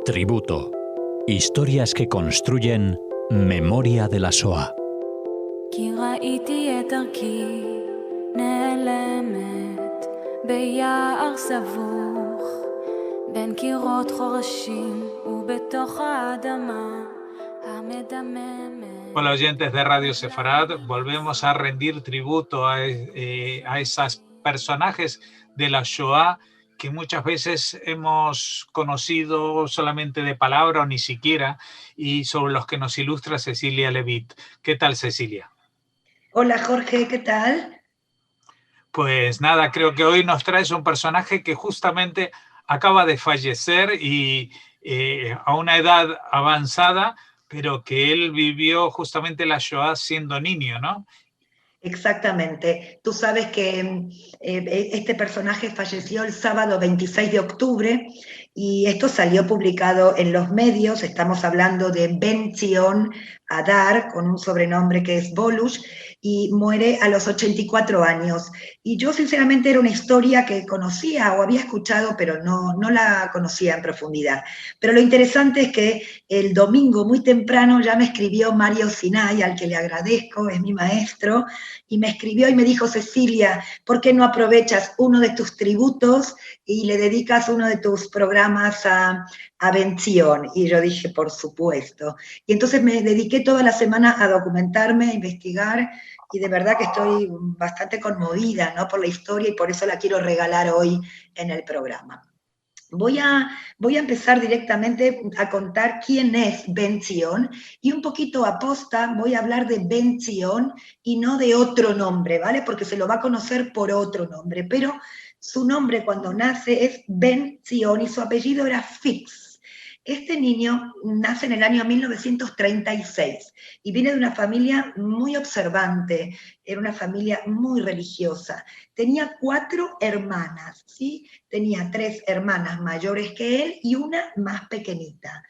Tributo. Historias que construyen memoria de la Shoah. כי ראיתי את דרכי נעלמת ביער סבוך בין קירות חורשים ובתוך האדמה המדממת. Hola oyentes de Radio Sefarad, volvemos a rendir tributo a esos personajes de la Shoah que muchas veces hemos conocido solamente de palabra o ni siquiera, y sobre los que nos ilustra Cecilia Levitt. ¿Qué tal, Cecilia? Hola Jorge, ¿qué tal? Pues nada, creo que hoy nos traes un personaje que justamente acaba de fallecer y a una edad avanzada, pero que él vivió justamente la Shoah siendo niño, ¿no? Exactamente. Tú sabes que este personaje falleció el sábado 26 de octubre y esto salió publicado en los medios. Estamos hablando de Ben Zion Hadar, con un sobrenombre que es Bolush, y muere a los 84 años. Y yo sinceramente era una historia que conocía o había escuchado, pero no la conocía en profundidad. Pero lo interesante es que el domingo muy temprano ya me escribió Mario Sinai, al que le agradezco, es mi maestro, y me escribió y me dijo: Cecilia, ¿por qué no aprovechas uno de tus tributos y le dedicas uno de tus programas a Ben Zion? Y yo dije, por supuesto. Y entonces me dediqué toda la semana a documentarme, a investigar, y de verdad que estoy bastante conmovida, ¿no?, por la historia, y por eso la quiero regalar hoy en el programa. Voy a empezar directamente a contar quién es Ben Zion, y un poquito aposta voy a hablar de Ben Zion y no de otro nombre, ¿vale? Porque se lo va a conocer por otro nombre, pero su nombre cuando nace es Ben Zion y su apellido era Fix. Este niño nace en el año 1936 y viene de una familia muy observante, era una familia muy religiosa. Tenía 4 hermanas, ¿sí? Tenía 3 hermanas mayores que él y una más pequeñita.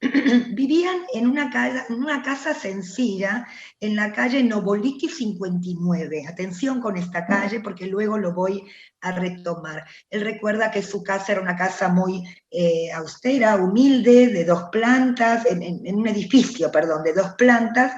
Vivían en una casa sencilla en la calle Novoliki 59. Atención con esta calle porque luego lo voy a retomar. Él recuerda que su casa era una casa muy austera, humilde, de 2 plantas, en un edificio, perdón, de 2 plantas.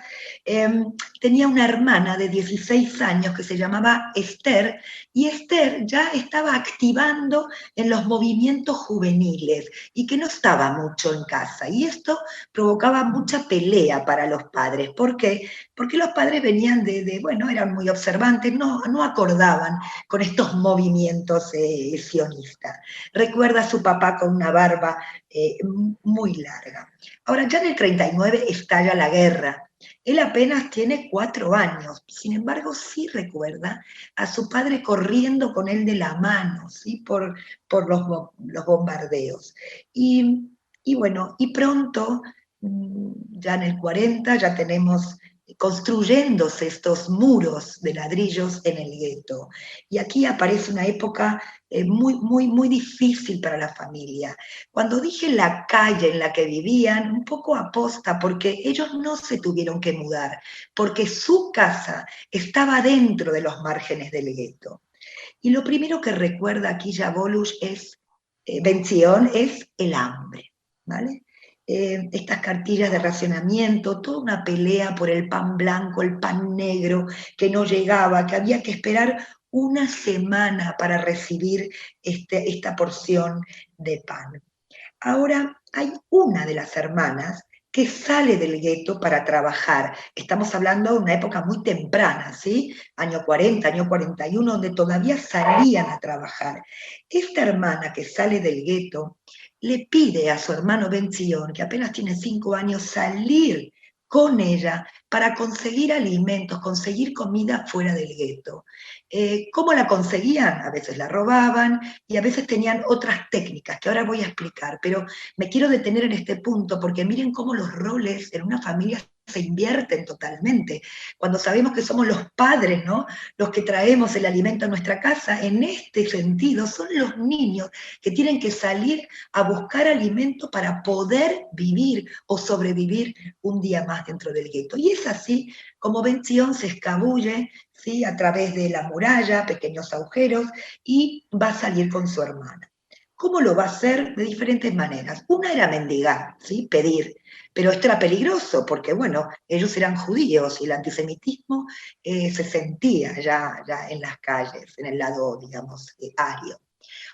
Tenía una hermana de 16 años que se llamaba Esther, y Esther ya estaba activando en los movimientos juveniles y que no estaba mucho en casa. Y esto provocaba mucha pelea para los padres. ¿Por qué? Porque los padres venían bueno, eran muy observantes, no acordaban con estos movimientos sionistas. Recuerda a su papá con una barba muy larga. Ahora, ya en el 39 estalla la guerra. Él apenas tiene 4 años, sin embargo sí recuerda a su padre corriendo con él de la mano, ¿sí?, por los bombardeos. Y bueno, y pronto, ya en el 40, ya tenemos construyéndose estos muros de ladrillos en el gueto. Y aquí aparece una época muy difícil para la familia. Cuando dije la calle en la que vivían, un poco aposta, porque ellos no se tuvieron que mudar, porque su casa estaba dentro de los márgenes del gueto. Y lo primero que recuerda aquí Bolush es, Ben Zion, es el hambre, ¿vale? Estas cartillas de racionamiento, toda una pelea por el pan blanco, el pan negro, que no llegaba, que había que esperar una semana para recibir esta porción de pan. Ahora, hay una de las hermanas que sale del gueto para trabajar. Estamos hablando de una época muy temprana, ¿sí? Año 40, año 41, donde todavía salían a trabajar. Esta hermana que sale del gueto le pide a su hermano Ben Zion, que apenas tiene 5 años, salir con ella para conseguir alimentos, conseguir comida fuera del gueto. ¿Cómo la conseguían? A veces la robaban y a veces tenían otras técnicas que ahora voy a explicar, pero me quiero detener en este punto porque miren cómo los roles en una familia se invierten totalmente. Cuando sabemos que somos los padres, ¿no?, los que traemos el alimento a nuestra casa, en este sentido son los niños que tienen que salir a buscar alimento para poder vivir o sobrevivir un día más dentro del gueto. Y es así como Ben Zion se escabulle, ¿sí?, a través de la muralla, pequeños agujeros, y va a salir con su hermana. ¿Cómo lo va a hacer? De diferentes maneras. Una era mendigar, ¿sí? Pedir, pero esto era peligroso porque, bueno, ellos eran judíos y el antisemitismo se sentía ya en las calles, en el lado, digamos, ario.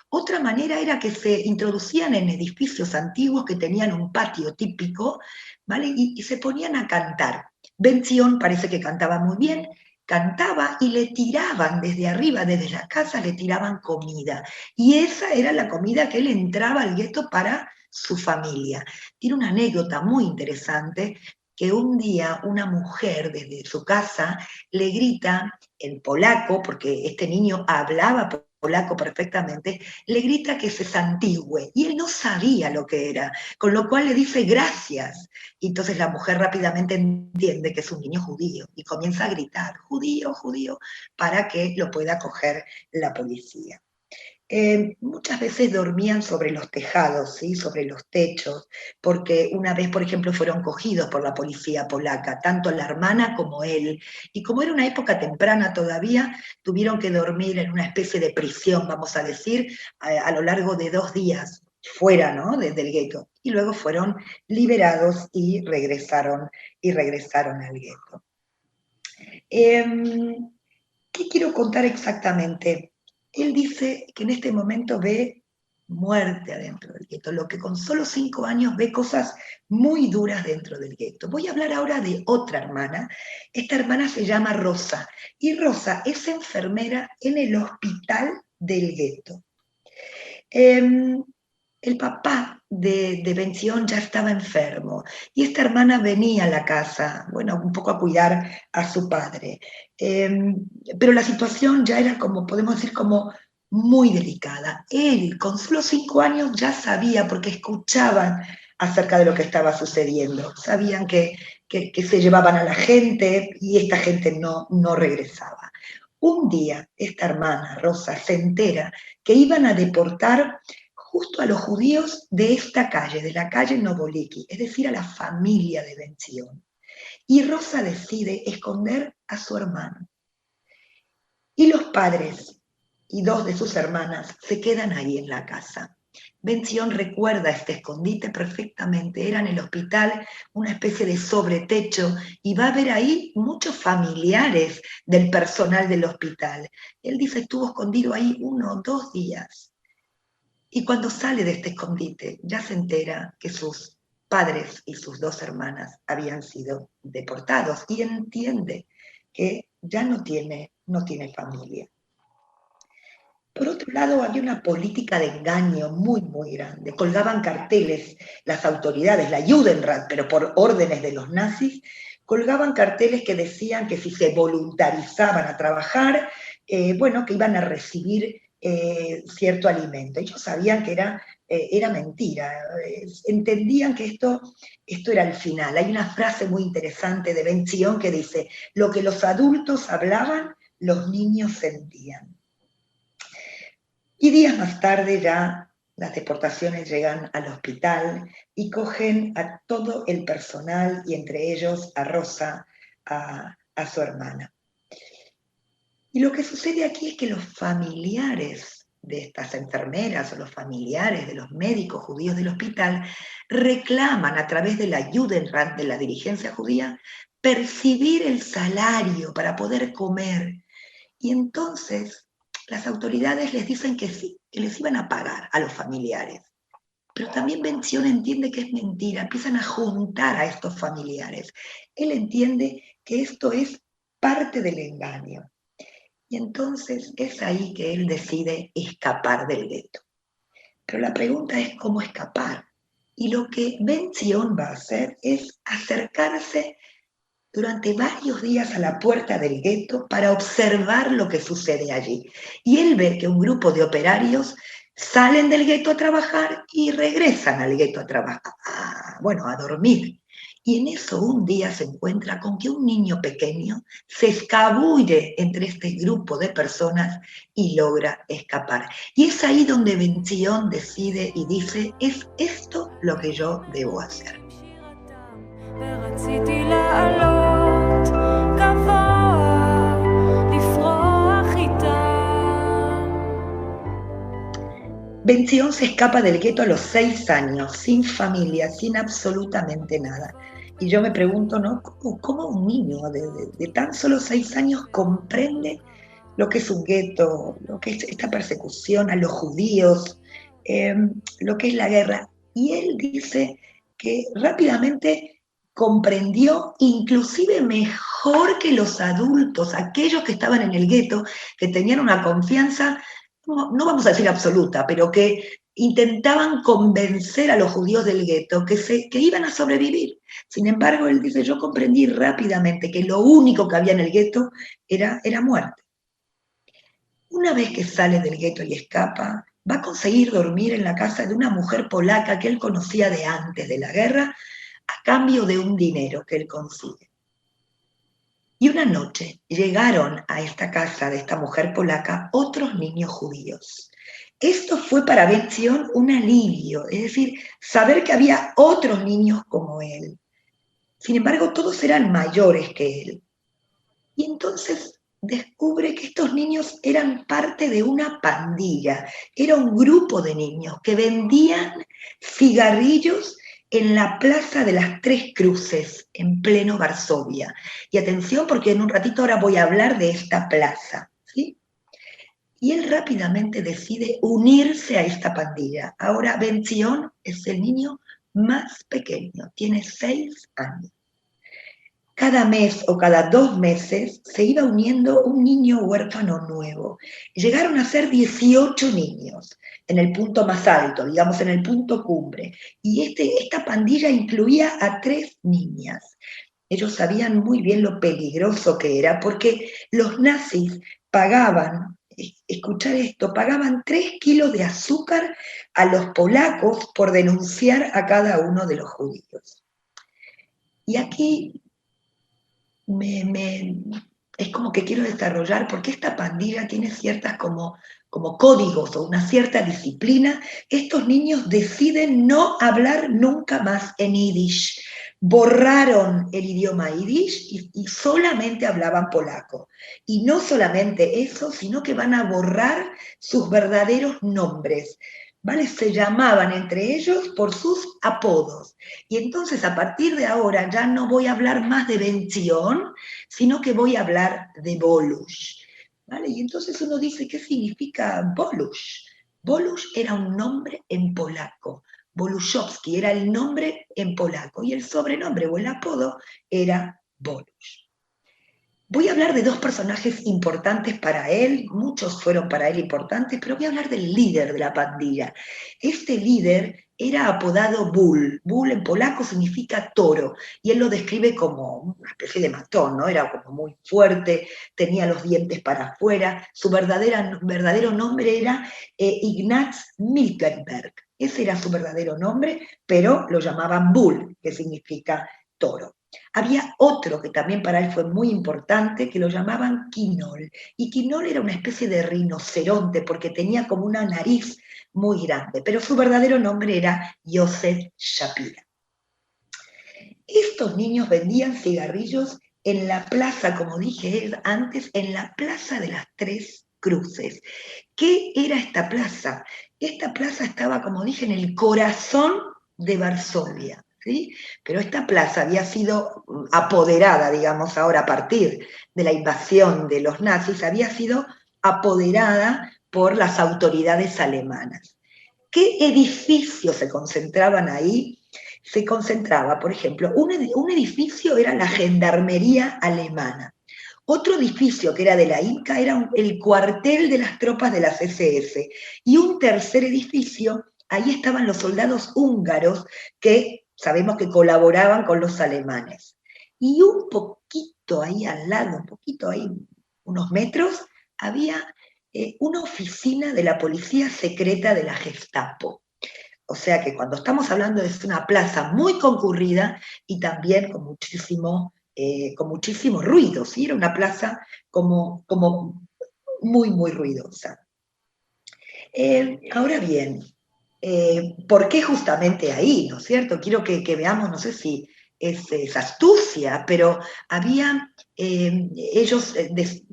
Otra manera era que se introducían en edificios antiguos que tenían un patio típico, ¿vale? Y se ponían a cantar. Ben-Zion parece que cantaba muy bien, cantaba y le tiraban desde arriba, desde la casa, le tiraban comida. Y esa era la comida que él entraba al gueto para su familia. Tiene una anécdota muy interesante que un día una mujer desde su casa le grita en polaco, porque este niño hablaba polaco perfectamente, le grita que se santigüe, y él no sabía lo que era, con lo cual le dice gracias. Y entonces la mujer rápidamente entiende que es un niño judío, y comienza a gritar, judío, judío, para que lo pueda coger la policía. Muchas veces dormían sobre los tejados, ¿sí? Sobre los techos, porque una vez, por ejemplo, fueron cogidos por la policía polaca, tanto la hermana como él, y como era una época temprana todavía, tuvieron que dormir en una especie de prisión, vamos a decir, a lo largo de 2 días, fuera, ¿no? Del gueto, y luego fueron liberados y regresaron al gueto. ¿Qué quiero contar exactamente? Él dice que en este momento ve muerte adentro del gueto, lo que con solo 5 años ve cosas muy duras dentro del gueto. Voy a hablar ahora de otra hermana. Esta hermana se llama Rosa, y Rosa es enfermera en el hospital del gueto. El papá de Ben-Zion ya estaba enfermo, y esta hermana venía a la casa, bueno, un poco a cuidar a su padre. Pero la situación ya era, como podemos decir, como muy delicada. Él, con solo 5 años, ya sabía, porque escuchaban acerca de lo que estaba sucediendo. Sabían que se llevaban a la gente y esta gente no regresaba. Un día, esta hermana, Rosa, se entera que iban a deportar justo a los judíos de esta calle, de la calle Novoliki, es decir, a la familia de Ben-Zion. Y Rosa decide esconder a su hermano. Y los padres y 2 de sus hermanas se quedan ahí en la casa. Ben-Zion recuerda este escondite perfectamente, era en el hospital, una especie de sobretecho, y va a ver ahí muchos familiares del personal del hospital. Él dice, estuvo escondido ahí 1 o 2 días. Y cuando sale de este escondite, ya se entera que sus padres y sus 2 hermanas habían sido deportados, y entiende que ya no tiene familia. Por otro lado, había una política de engaño muy, muy grande. Colgaban carteles las autoridades, la Judenrat, pero por órdenes de los nazis, colgaban carteles que decían que si se voluntarizaban a trabajar, bueno, que iban a recibir cierto alimento. Ellos sabían que era mentira, entendían que esto era el final. Hay una frase muy interesante de Ben-Zion que dice, lo que los adultos hablaban, los niños sentían. Y días más tarde ya las deportaciones llegan al hospital y cogen a todo el personal, y entre ellos a Rosa, a su hermana. Y lo que sucede aquí es que los familiares de estas enfermeras o los familiares de los médicos judíos del hospital reclaman a través de la Judenrat, de la dirigencia judía, percibir el salario para poder comer. Y entonces las autoridades les dicen que sí, que les iban a pagar a los familiares. Pero también Ben-Zion entiende que es mentira, empiezan a juntar a estos familiares. Él entiende que esto es parte del engaño. Y entonces es ahí que él decide escapar del gueto. Pero la pregunta es cómo escapar. Y lo que Ben-Zion va a hacer es acercarse durante varios días a la puerta del gueto para observar lo que sucede allí. Y él ve que un grupo de operarios salen del gueto a trabajar y regresan al gueto a trabajar, a dormir. Y en eso un día se encuentra con que un niño pequeño se escabulle entre este grupo de personas y logra escapar. Y es ahí donde Ben-Zion decide y dice, es esto lo que yo debo hacer. Benzión se escapa del gueto a los 6 años, sin familia, sin absolutamente nada. Y yo me pregunto, ¿no? ¿Cómo un niño de tan solo 6 años comprende lo que es un gueto, lo que es esta persecución a los judíos, lo que es la guerra? Y él dice que rápidamente comprendió, inclusive mejor que los adultos, aquellos que estaban en el gueto, que tenían una confianza, no vamos a decir absoluta, pero que intentaban convencer a los judíos del gueto que iban a sobrevivir. Sin embargo, él dice, yo comprendí rápidamente que lo único que había en el gueto era muerte. Una vez que sale del gueto y escapa, va a conseguir dormir en la casa de una mujer polaca que él conocía de antes de la guerra, a cambio de un dinero que él consigue. Y una noche llegaron a esta casa de esta mujer polaca otros niños judíos. Esto fue para Benzión un alivio, es decir, saber que había otros niños como él. Sin embargo, todos eran mayores que él. Y entonces descubre que estos niños eran parte de una pandilla, era un grupo de niños que vendían cigarrillos en la Plaza de las Tres Cruces, en pleno Varsovia. Y atención, porque en un ratito ahora voy a hablar de esta plaza, ¿sí? Y él rápidamente decide unirse a esta pandilla. Ahora Benzión es el niño más pequeño, tiene 6 años. Cada mes o cada 2 meses se iba uniendo un niño huérfano nuevo. Llegaron a ser 18 niños en el punto más alto, digamos en el punto cumbre. Y esta pandilla incluía a 3 niñas. Ellos sabían muy bien lo peligroso que era, porque los nazis pagaban, escuchar esto, pagaban 3 kilos de azúcar a los polacos por denunciar a cada uno de los judíos. Y aquí es como que quiero desarrollar, porque esta pandilla tiene ciertas como códigos o una cierta disciplina. Estos niños deciden no hablar nunca más en yiddish. Borraron el idioma yiddish y solamente hablaban polaco. Y no solamente eso, sino que van a borrar sus verdaderos nombres. ¿Vale? Se llamaban entre ellos por sus apodos. Y entonces a partir de ahora ya no voy a hablar más de Benzión, sino que voy a hablar de Bolush. ¿Vale? Y entonces uno dice, ¿qué significa Bolush? Bolush era un nombre en polaco. Boluszowski era el nombre en polaco y el sobrenombre o el apodo era Bolush. Voy a hablar de 2 personajes importantes para él, muchos fueron para él importantes, pero voy a hablar del líder de la pandilla. Este líder era apodado Ból. Ból en polaco significa toro, y él lo describe como una especie de matón, ¿no? Era como muy fuerte, tenía los dientes para afuera, su verdadero nombre era Ignaz Miltenberg. Ese era su verdadero nombre, pero lo llamaban Ból, que significa toro. Había otro que también para él fue muy importante, que lo llamaban Quinol. Y Quinol era una especie de rinoceronte, porque tenía como una nariz muy grande, pero su verdadero nombre era Yosef Shapira. Estos niños vendían cigarrillos en la plaza, como dije antes, en la Plaza de las Tres Cruces. ¿Qué era esta plaza? Esta plaza estaba, como dije, en el corazón de Varsovia. ¿Sí? Pero esta plaza había sido apoderada, digamos ahora, a partir de la invasión de los nazis, había sido apoderada por las autoridades alemanas. ¿Qué edificios se concentraban ahí? Se concentraba, por ejemplo, un edificio era la gendarmería alemana. Otro edificio que era de la INCA era el cuartel de las tropas de las SS. Y un tercer edificio, ahí estaban los soldados húngaros que sabemos que colaboraban con los alemanes. Y un poquito ahí al lado, un poquito ahí, unos metros, había una oficina de la policía secreta de la Gestapo. O sea que cuando estamos hablando de una plaza muy concurrida y también con muchísimo ruido, ¿sí? Era una plaza como muy, muy ruidosa. Ahora bien, ¿por qué justamente ahí, no es cierto? Quiero que veamos, no sé si es astucia, pero ellos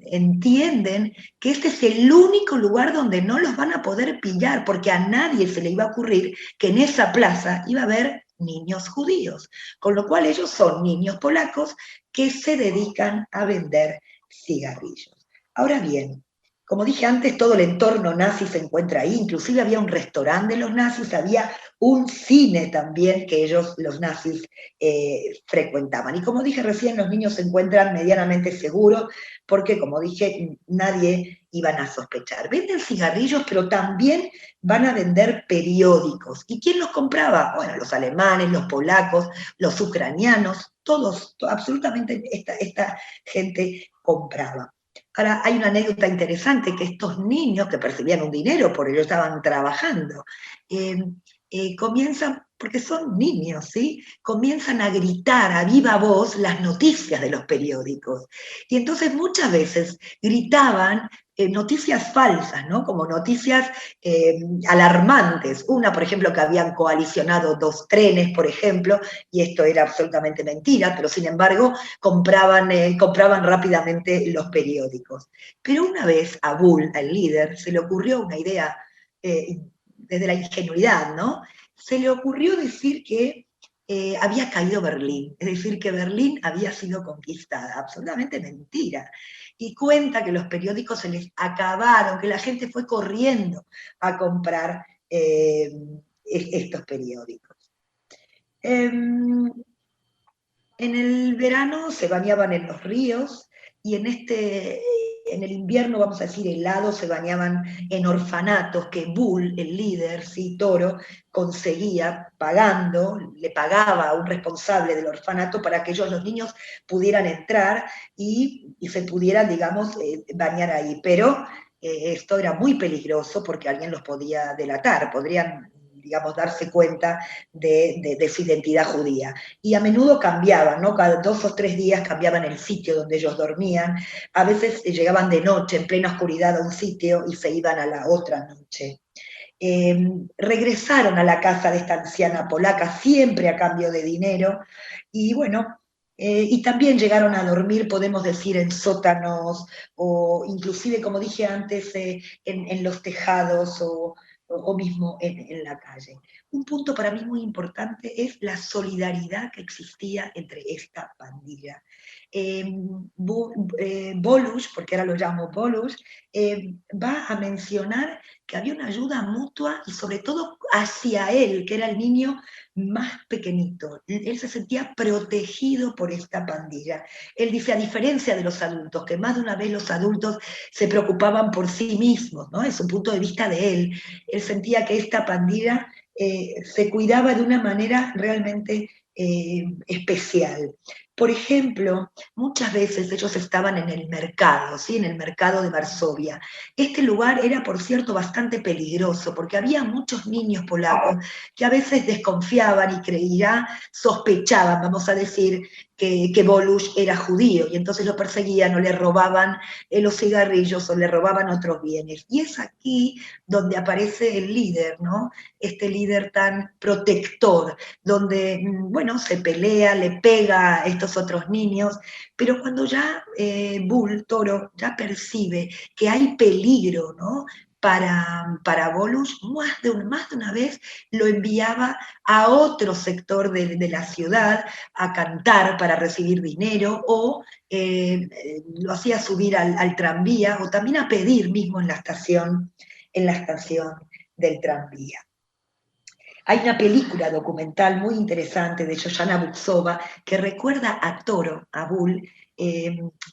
entienden que este es el único lugar donde no los van a poder pillar, porque a nadie se le iba a ocurrir que en esa plaza iba a haber niños judíos, con lo cual ellos son niños polacos que se dedican a vender cigarrillos. Ahora bien, como dije antes, todo el entorno nazi se encuentra ahí, inclusive había un restaurante de los nazis, había un cine también que los nazis, frecuentaban. Y como dije recién, los niños se encuentran medianamente seguros, porque como dije, nadie iban a sospechar. Venden cigarrillos, pero también van a vender periódicos. ¿Y quién los compraba? Bueno, los alemanes, los polacos, los ucranianos, todos, absolutamente esta gente compraba. Ahora, hay una anécdota interesante, que estos niños que percibían un dinero, por ello estaban trabajando, comienzan, porque son niños, ¿sí? Comienzan a gritar a viva voz las noticias de los periódicos. Y entonces muchas veces gritaban noticias falsas, ¿no? Como noticias alarmantes. Una, por ejemplo, que habían coalicionado 2 trenes, por ejemplo, y esto era absolutamente mentira, pero sin embargo compraban rápidamente los periódicos. Pero una vez a Bull, al líder, se le ocurrió una idea desde la ingenuidad, ¿no? Se le ocurrió decir que había caído Berlín, es decir, que Berlín había sido conquistada. Absolutamente mentira. Y cuenta que los periódicos se les acabaron, que la gente fue corriendo a comprar estos periódicos. En el verano se bañaban en los ríos, y en el invierno, vamos a decir, helado, se bañaban en orfanatos que Bull, el líder, sí, Toro, conseguía le pagaba a un responsable del orfanato para que los niños pudieran entrar y se pudieran, digamos, bañar ahí. Pero esto era muy peligroso porque alguien los podía delatar, podrían, digamos, darse cuenta de su identidad judía. Y a menudo cambiaban, ¿no? Cada 2 o 3 días cambiaban el sitio donde ellos dormían. A veces llegaban de noche, en plena oscuridad, a un sitio y se iban a la otra noche. Regresaron a la casa de esta anciana polaca, siempre a cambio de dinero, y bueno, y también llegaron a dormir, podemos decir, en sótanos, o inclusive, como dije antes, en los tejados, o mismo en la calle. Un punto para mí muy importante es la solidaridad que existía entre esta pandilla. Bolush, porque ahora lo llamo Bolush, va a mencionar que había una ayuda mutua y sobre todo hacia él, que era el niño más pequeñito. Él se sentía protegido por esta pandilla. Él dice, a diferencia de los adultos, que más de una vez los adultos se preocupaban por sí mismos, ¿no? Es un punto de vista de él. Él sentía que esta pandilla se cuidaba de una manera realmente especial. Por ejemplo, muchas veces ellos estaban en el mercado, ¿sí? En el mercado de Varsovia. Este lugar era, por cierto, bastante peligroso, porque había muchos niños polacos que a veces desconfiaban y sospechaban, vamos a decir, que Bolush era judío, y entonces lo perseguían o le robaban los cigarrillos o le robaban otros bienes. Y es aquí donde aparece el líder, ¿no? Este líder tan protector, donde, bueno, se pelea, le pega a estos otros niños, pero cuando ya Bull, Toro, ya percibe que hay peligro, ¿no? Para Bolush, más de una vez lo enviaba a otro sector de la ciudad a cantar para recibir dinero, o lo hacía subir al tranvía, o también a pedir mismo en la estación del tranvía. Hay una película documental muy interesante de Shoshana Butsova que recuerda a Toro, a Bull,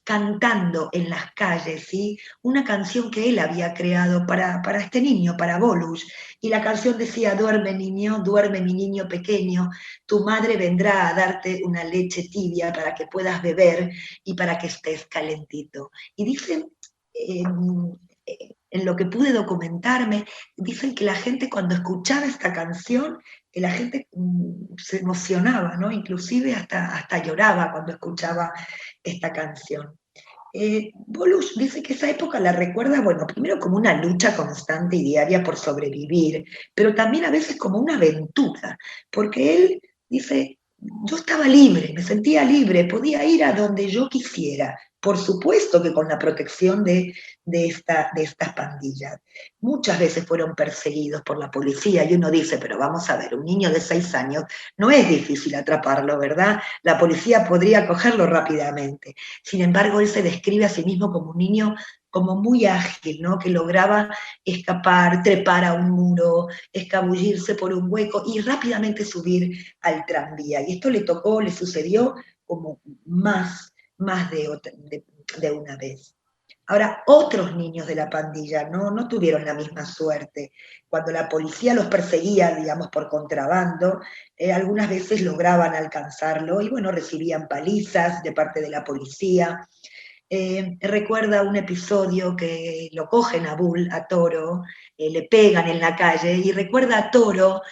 cantando en las calles, ¿sí? Una canción que él había creado para este niño, para Bolush, y la canción decía, duerme niño, duerme mi niño pequeño, tu madre vendrá a darte una leche tibia para que puedas beber y para que estés calentito. Y dicen, en lo que pude documentarme, dicen que la gente cuando escuchaba esta canción, la gente se emocionaba, ¿no? Inclusive hasta lloraba cuando escuchaba esta canción. Bolush dice que esa época la recuerda, bueno, primero como una lucha constante y diaria por sobrevivir, pero también a veces como una aventura, porque él dice, yo estaba libre, me sentía libre, podía ir a donde yo quisiera, por supuesto que con la protección de estas pandillas. Muchas veces fueron perseguidos por la policía y uno dice, pero vamos a ver, un niño de 6 años no es difícil atraparlo, ¿verdad? La policía podría cogerlo rápidamente. Sin embargo, él se describe a sí mismo como un niño como muy ágil, ¿no? Que lograba escapar, trepar a un muro, escabullirse por un hueco y rápidamente subir al tranvía. Y esto le sucedió como más de una vez. Ahora, otros niños de la pandilla no tuvieron la misma suerte. Cuando la policía los perseguía, digamos, por contrabando, algunas veces lograban alcanzarlo y, bueno, recibían palizas de parte de la policía. Recuerda un episodio que lo cogen a Bull, a Toro, le pegan en la calle, y recuerda a Toro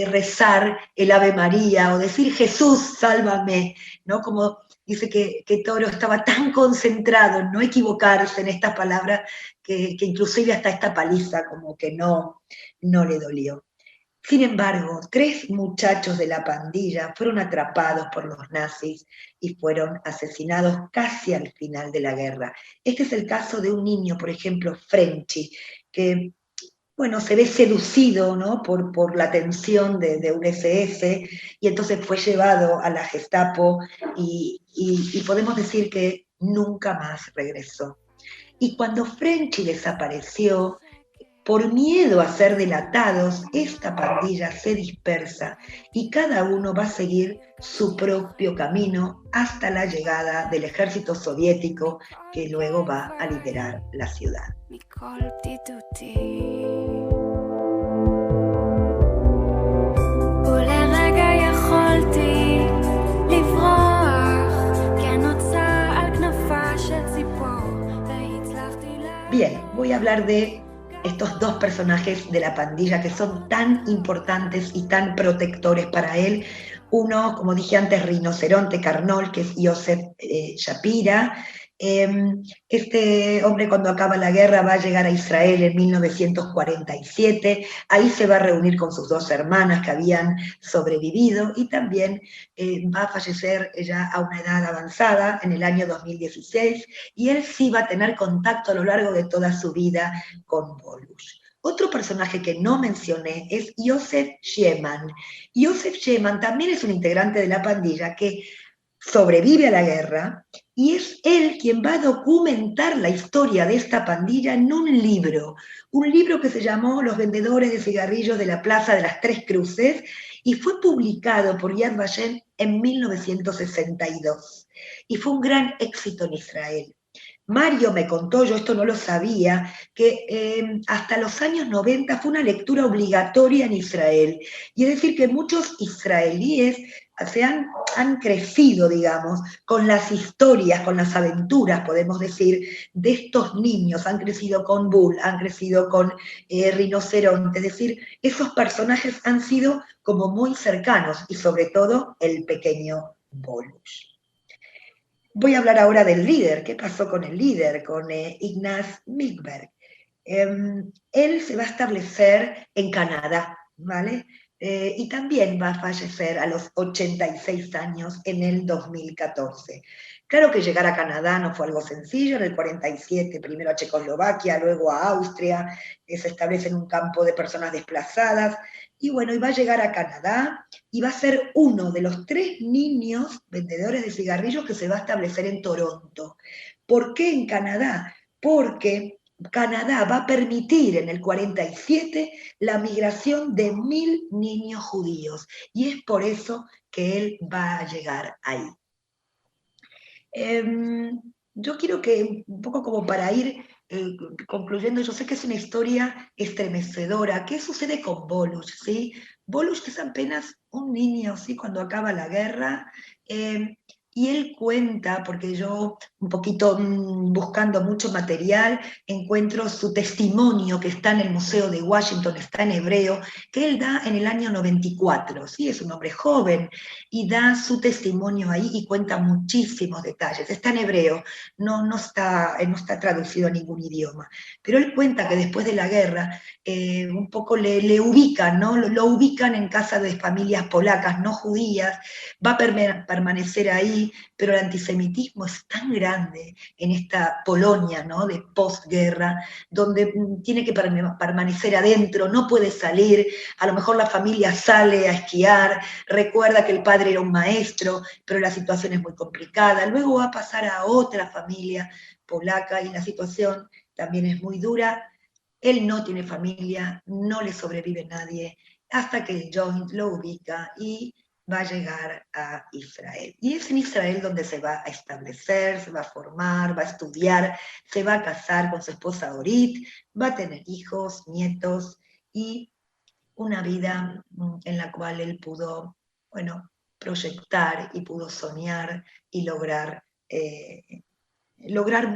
rezar el Ave María o decir Jesús, sálvame, ¿no? Como dice que Toro estaba tan concentrado en no equivocarse en estas palabras que inclusive hasta esta paliza como que no le dolió. Sin embargo, 3 muchachos de la pandilla fueron atrapados por los nazis y fueron asesinados casi al final de la guerra. Este es el caso de un niño, por ejemplo, Frenchy, que, bueno, se ve seducido, ¿no? por la atención de un SS, y entonces fue llevado a la Gestapo y podemos decir que nunca más regresó. Y cuando Frenchy desapareció, por miedo a ser delatados, esta pandilla se dispersa y cada uno va a seguir su propio camino hasta la llegada del ejército soviético que luego va a liberar la ciudad. Bien, voy a hablar de estos 2 personajes de la pandilla que son tan importantes y tan protectores para él. Uno, como dije antes, rinoceronte Carnol, que es Yosef Shapira. Este hombre, cuando acaba la guerra, va a llegar a Israel en 1947. Ahí se va a reunir con sus 2 hermanas que habían sobrevivido, y también va a fallecer ya a una edad avanzada en el año 2016, y él sí va a tener contacto a lo largo de toda su vida con Bolush. Otro personaje que no mencioné es Yosef Sheman. Yosef Sheman también es un integrante de la pandilla que sobrevive a la guerra, y es él quien va a documentar la historia de esta pandilla en un libro que se llamó Los vendedores de cigarrillos de la Plaza de las Tres Cruces, y fue publicado por Yad Vashem en 1962, y fue un gran éxito en Israel. Mario me contó, yo esto no lo sabía, que hasta los años 90 fue una lectura obligatoria en Israel, y es decir que muchos israelíes han crecido, digamos, con las historias, con las aventuras, podemos decir, de estos niños. Han crecido con Bull, han crecido con Rinoceronte, es decir, esos personajes han sido como muy cercanos, y sobre todo el pequeño Bolush. Voy a hablar ahora del líder. ¿Qué pasó con el líder? Con Ignaz Milberg. Él se va a establecer en Canadá, ¿vale? Y también va a fallecer a los 86 años en el 2014. Claro que llegar a Canadá no fue algo sencillo. En el 47, primero a Checoslovaquia, luego a Austria, se establece en un campo de personas desplazadas, y bueno, y va a llegar a Canadá, y va a ser uno de los 3 niños vendedores de cigarrillos que se va a establecer en Toronto. ¿Por qué en Canadá? Porque Canadá va a permitir en el 47 la migración de 1000 niños judíos, y es por eso que él va a llegar ahí. Yo quiero que, un poco como para ir concluyendo, yo sé que es una historia estremecedora. ¿Qué sucede con Bolush? ¿Sí? Bolush es apenas un niño, ¿sí? Cuando acaba la guerra, Y él cuenta, porque yo un poquito buscando mucho material, encuentro su testimonio que está en el Museo de Washington, está en hebreo, que él da en el año 94, ¿sí? Es un hombre joven, y da su testimonio ahí y cuenta muchísimos detalles. Está en hebreo, no está traducido a ningún idioma, pero él cuenta que después de la guerra, un poco le ubican, ¿no? Lo ubican en casa de familias polacas, no judías, va a permanecer ahí, pero el antisemitismo es tan grande en esta Polonia, ¿no? De posguerra, donde tiene que permanecer adentro, no puede salir, a lo mejor la familia sale a esquiar, recuerda que el padre era un maestro, pero la situación es muy complicada, luego va a pasar a otra familia polaca y la situación también es muy dura, él no tiene familia, no le sobrevive nadie, hasta que el Joint lo ubica y va a llegar a Israel. Y es en Israel donde se va a establecer, se va a formar, va a estudiar, se va a casar con su esposa Orit, va a tener hijos, nietos y una vida en la cual él pudo, bueno, proyectar y pudo soñar y lograr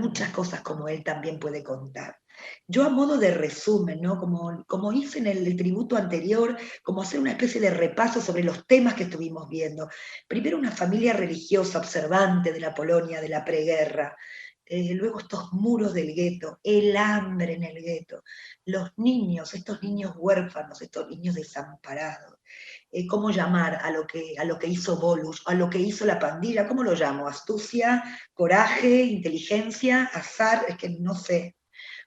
muchas cosas como él también puede contar. Yo a modo de resumen, ¿no? Como hice en el tributo anterior, como hacer una especie de repaso sobre los temas que estuvimos viendo. Primero una familia religiosa observante de la Polonia de la preguerra, luego estos muros del gueto, el hambre en el gueto, los niños, estos niños huérfanos, estos niños desamparados, cómo llamar a lo que hizo Bolush, a lo que hizo la pandilla, ¿cómo lo llamo? Astucia, coraje, inteligencia, azar, es que no sé.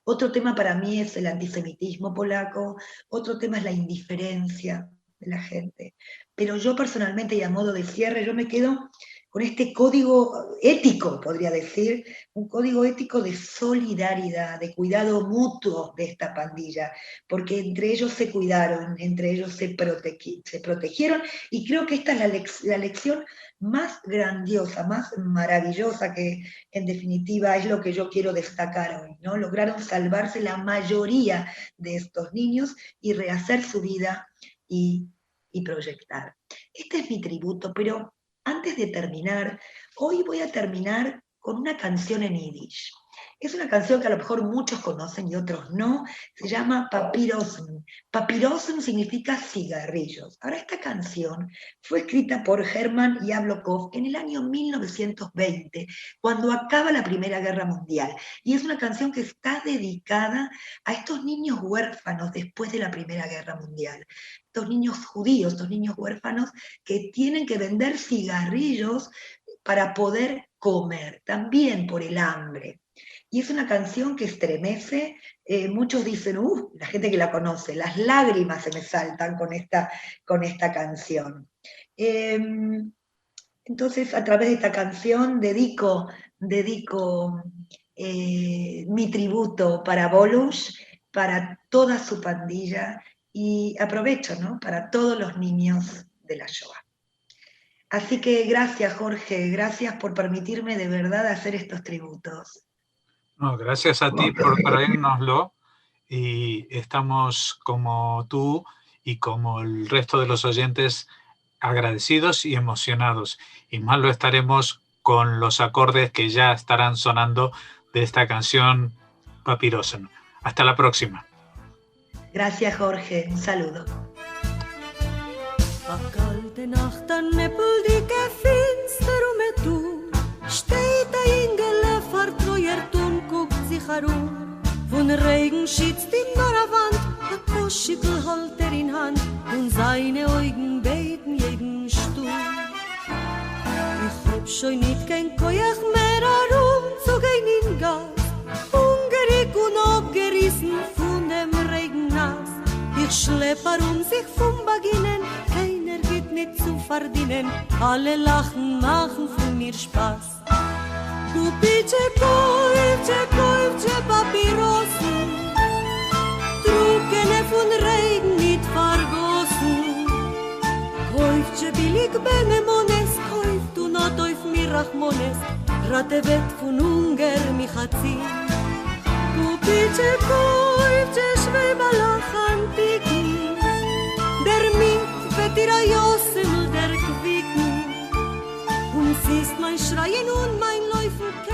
Otro tema para mí es el antisemitismo polaco, otro tema es la indiferencia de la gente. Pero yo personalmente, y a modo de cierre, yo me quedo con este código ético, podría decir, un código ético de solidaridad, de cuidado mutuo de esta pandilla, porque entre ellos se cuidaron, entre ellos se protegieron, y creo que esta es la lección más grandiosa, más maravillosa, que en definitiva es lo que yo quiero destacar hoy, ¿no? Lograron salvarse la mayoría de estos niños y rehacer su vida y proyectar. Este es mi tributo, pero antes de terminar, hoy voy a terminar con una canción en yiddish. Es una canción que a lo mejor muchos conocen y otros no, se llama Papyrosen. Papyrosen significa cigarrillos. Ahora, esta canción fue escrita por Hermann Jablokov en el año 1920, cuando acaba la Primera Guerra Mundial, y es una canción que está dedicada a estos niños huérfanos después de la Primera Guerra Mundial. Estos niños judíos, estos niños huérfanos que tienen que vender cigarrillos para poder comer, también por el hambre. Y es una canción que estremece, muchos dicen, la gente que la conoce, las lágrimas se me saltan con esta canción. Entonces, a través de esta canción dedico mi tributo para Bolush, para toda su pandilla, y aprovecho, ¿no?, para todos los niños de la Shoah. Así que gracias, Jorge, gracias por permitirme de verdad hacer estos tributos. No, gracias a ti por traérnoslo, y estamos como tú y como el resto de los oyentes agradecidos y emocionados, y más lo estaremos con los acordes que ya estarán sonando de esta canción Papyrosen. Hasta la próxima. Gracias, Jorge. Un saludo. Von Regen schützt ihm nur eine Wand, der Koschigl hält in Hand und seine Augen beten jeden Stuhl. Ich hab schon nicht kein Koyach mehr herum zu gehen in Gas, hungrig und abgerissen von dem Regen nass. Ich schlepp herum sich vom Beginnen, keiner geht nicht zu verdienen, alle lachen, machen von mir Spaß. Kupicie, kojcie papierosy, trukene von Regen nicht vergossen. Kojcie billig benemones, kojt du not auf mir Rachmones, rate wet von Unger mich hatzi. Kupicie, schwebalach antiken, der Mink wird ihr Jossel der Quicken. siehst mein Schreien und mein Läufen